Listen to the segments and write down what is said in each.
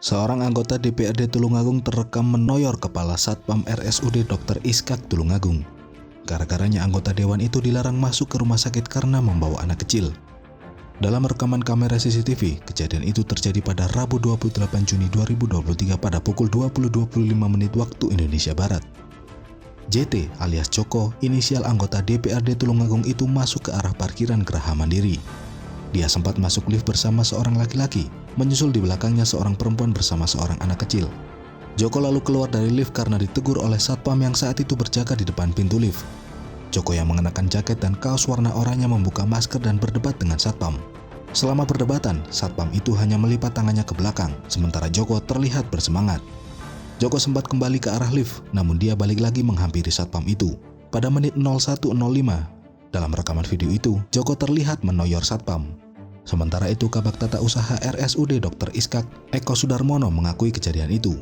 Seorang anggota DPRD Tulungagung terekam menoyor kepala Satpam RSUD Dr. Iskak Tulungagung. Gara-garanya anggota dewan itu dilarang masuk ke rumah sakit karena membawa anak kecil. Dalam rekaman kamera CCTV, kejadian itu terjadi pada Rabu 28 Juni 2023 pada pukul 20.25 menit waktu Indonesia Barat. JT alias Joko, inisial anggota DPRD Tulungagung itu masuk ke arah parkiran Geraha Mandiri. Dia sempat masuk lift bersama seorang laki-laki, menyusul di belakangnya seorang perempuan bersama seorang anak kecil. Joko lalu keluar dari lift karena ditegur oleh satpam yang saat itu berjaga di depan pintu lift. Joko yang mengenakan jaket dan kaos warna oranye membuka masker dan berdebat dengan satpam. Selama perdebatan, satpam itu hanya melipat tangannya ke belakang, sementara Joko terlihat bersemangat. Joko sempat kembali ke arah lift, namun dia balik lagi menghampiri satpam itu. Pada menit 01.05, dalam rekaman video itu, Joko terlihat menoyor satpam. Sementara itu, Kabag Tata Usaha RSUD Dr. Iskak, Eko Sudarmono mengakui kejadian itu.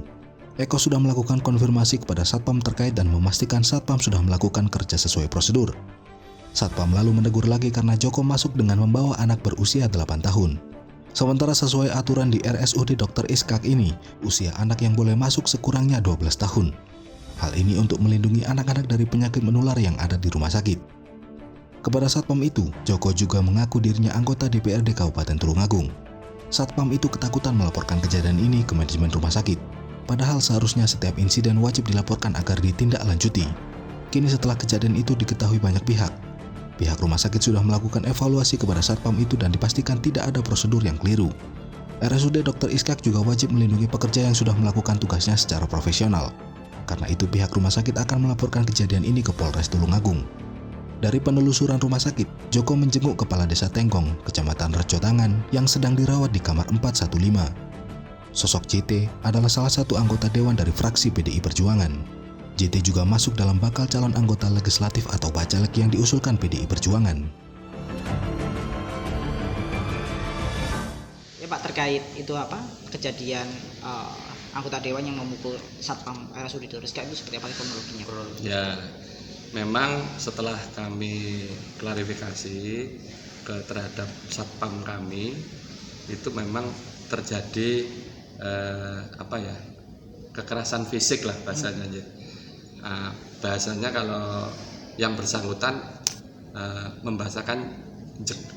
Eko sudah melakukan konfirmasi kepada satpam terkait dan memastikan satpam sudah melakukan kerja sesuai prosedur. Satpam lalu menegur lagi karena Joko masuk dengan membawa anak berusia 8 tahun. Sementara sesuai aturan di RSUD Dr. Iskak ini, usia anak yang boleh masuk sekurangnya 12 tahun. Hal ini untuk melindungi anak-anak dari penyakit menular yang ada di rumah sakit. Kepada satpam itu, Joko juga mengaku dirinya anggota DPRD Kabupaten Tulungagung. Satpam itu ketakutan melaporkan kejadian ini ke manajemen rumah sakit. Padahal seharusnya setiap insiden wajib dilaporkan agar ditindaklanjuti. Kini setelah kejadian itu diketahui banyak pihak rumah sakit sudah melakukan evaluasi kepada satpam itu dan dipastikan tidak ada prosedur yang keliru. RSUD Dr. Iskak juga wajib melindungi pekerja yang sudah melakukan tugasnya secara profesional. Karena itu pihak rumah sakit akan melaporkan kejadian ini ke Polres Tulungagung. Dari penelusuran rumah sakit, Joko menjenguk Kepala Desa Tenggong, Kecamatan Rejo Tangan, yang sedang dirawat di kamar 415. Sosok JT adalah salah satu anggota dewan dari fraksi PDI Perjuangan. JT juga masuk dalam bakal calon anggota legislatif atau bacalek yang diusulkan PDI Perjuangan. Ya Pak, terkait itu kejadian anggota dewan yang memukul satpam RSUD Dr. Iskak itu seperti apa kronologinya? Ya, memang setelah kami klarifikasi terhadap satpam kami, itu memang terjadi kekerasan fisik lah bahasanya. Bahasanya kalau yang bersangkutan membahasakan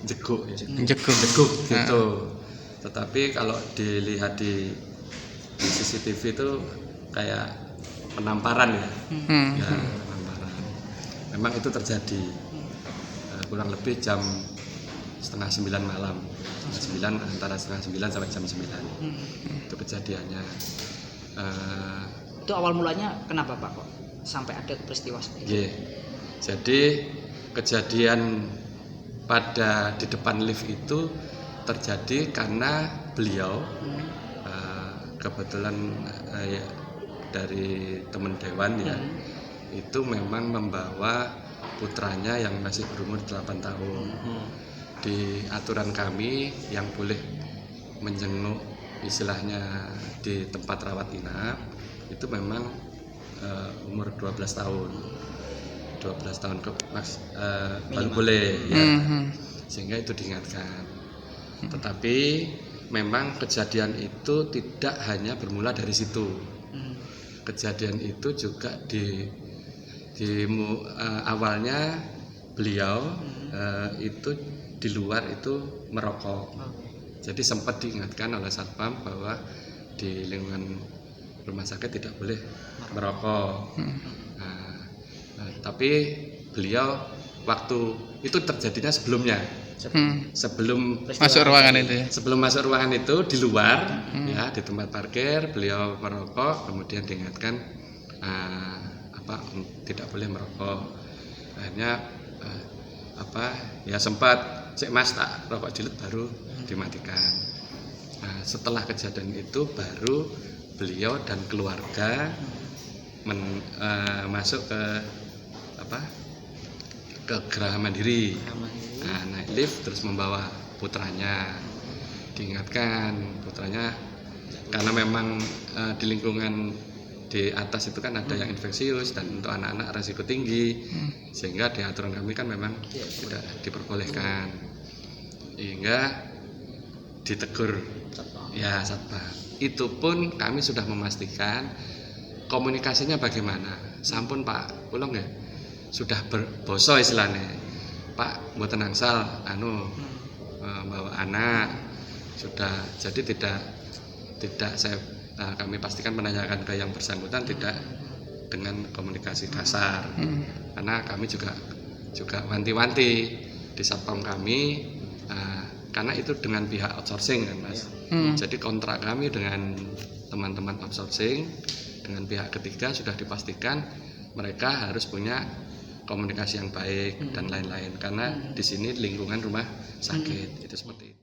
jeguk gitu. Tetapi kalau dilihat di CCTV itu kayak penamparan ya. Penamparan. Memang itu terjadi kurang lebih jam 8:30 malam. Antara 8:30 sampai jam 9. Itu kejadiannya. Itu awal mulanya kenapa Pak kok sampai ada peristiwa seperti itu? Jadi kejadian di depan lift itu terjadi karena beliau kebetulan dari teman dewan itu memang membawa putranya yang masih berumur 8 tahun. Di aturan kami yang boleh menjenguk istilahnya di tempat rawat inap itu memang umur 12 tahun. 12 tahun baru boleh ya. Sehingga itu diingatkan. Tetapi memang kejadian itu tidak hanya bermula dari situ. Kejadian itu juga awalnya beliau itu di luar itu merokok. Jadi sempat diingatkan oleh satpam bahwa di lingkungan rumah sakit tidak boleh merokok. Tapi beliau waktu itu terjadinya sebelumnya. Sebelum masuk ruangan itu ya? Sebelum masuk ruangan itu di luar ya, di tempat parkir beliau merokok, kemudian diingatkan tidak boleh merokok. Akhirnya sempat cek mas tak rokok jilut baru dimatikan. Setelah kejadian itu baru beliau dan keluarga masuk ke Geraha Mandiri. Naik lift terus membawa putranya. Diingatkan putranya karena memang di lingkungan di atas itu kan ada yang infeksius dan untuk anak-anak resiko tinggi, sehingga di aturan kami kan memang tidak diperbolehkan, hingga ditegur ya satpam. itu pun kami sudah memastikan komunikasinya bagaimana. Sampun Pak, kula nggih sudah berboso istilahnya. Pak, mboten angsal bawa anak sudah, jadi tidak kami pastikan menanyakan ke yang bersangkutan tidak dengan komunikasi kasar. Karena kami juga wanti-wanti di satpam kami, karena itu dengan pihak outsourcing kan Mas. Jadi kontrak kami dengan teman-teman outsourcing dengan pihak ketiga sudah dipastikan mereka harus punya komunikasi yang baik dan lain-lain, karena di sini lingkungan rumah sakit itu seperti itu.